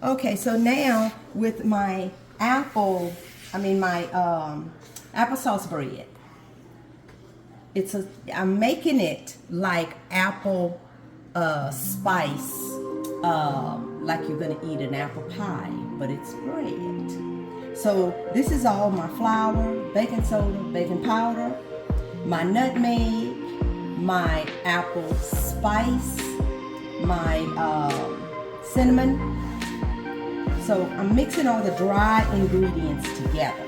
Okay, so now with my applesauce bread, I'm making it like apple spice, like you're gonna eat an apple pie, but it's bread. So this is all my flour, baking soda, baking powder, my nutmeg, my apple spice, my cinnamon. So I'm mixing all the dry ingredients together.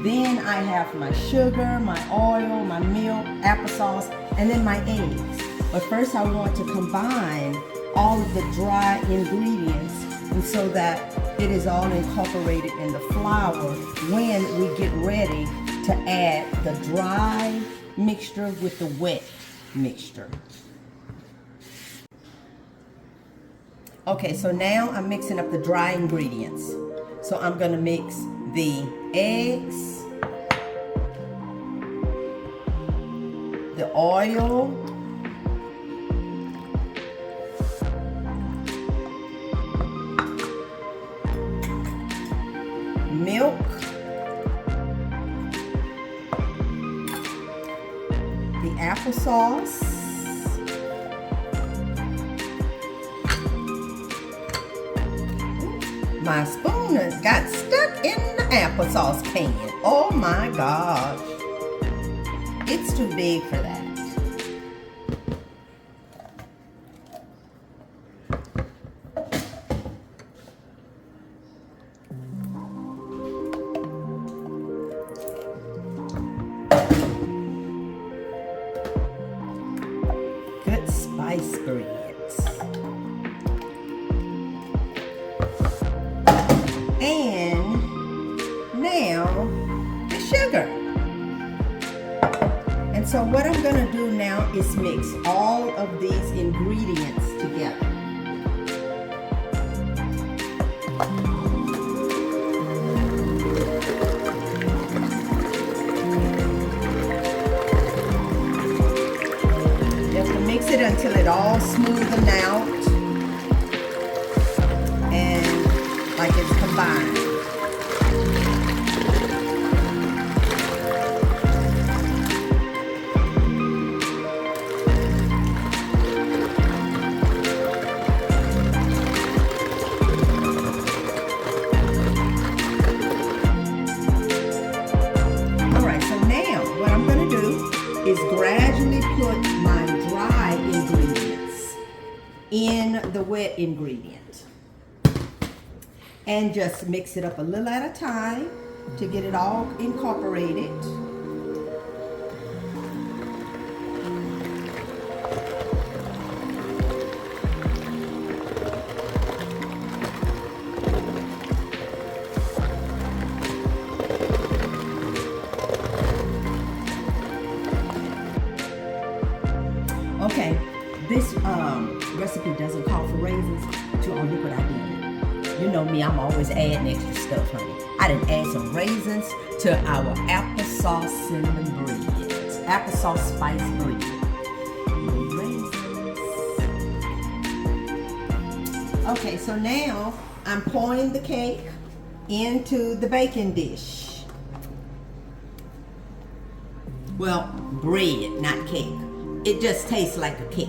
Then I have my sugar, my oil, my milk, applesauce, and then my eggs. But first I want to combine all of the dry ingredients and so that it is all incorporated in the flour when we get ready to add the dry mixture with the wet mixture. Okay, so now I'm mixing up the dry ingredients. So I'm gonna mix the eggs, the oil, milk, the applesauce, my spoon has got stuck in the applesauce pan. Oh my gosh. It's too big for that. Good spice breads. And now the sugar. And so what I'm gonna do now is mix all of these ingredients together. You have to mix it until it all smoothen out and like it's combined. Is gradually put my dry ingredients in the wet ingredient and just mix it up a little at a time to get it all incorporated. Okay, this recipe doesn't call for raisins, but you all look what I did. You know me, I'm always adding extra stuff, honey. I done add some raisins to our applesauce cinnamon bread, applesauce spice bread. Raisins. Okay, so now I'm pouring the cake into the baking dish. Well, bread, not cake. It just tastes like a cake.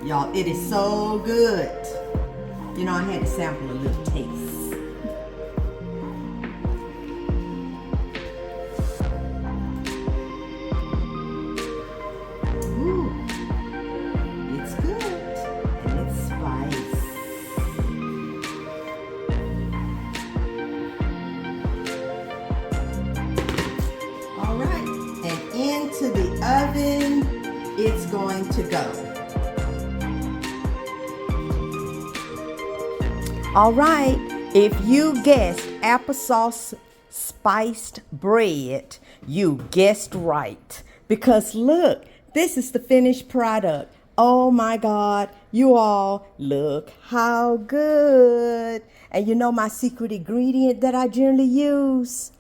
Y'all, it is so good. You know, I had to sample a little taste. Ooh, it's good and it's spicy. All right, and into the oven it's going to go. All right, if you guessed applesauce spiced bread, you guessed right. Because look, this is the finished product. Oh my God, you all, look how good. And you know my secret ingredient that I generally use?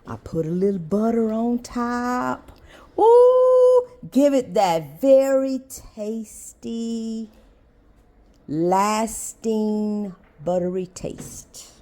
I put a little butter on top. Ooh, give it that very tasty, lasting buttery taste.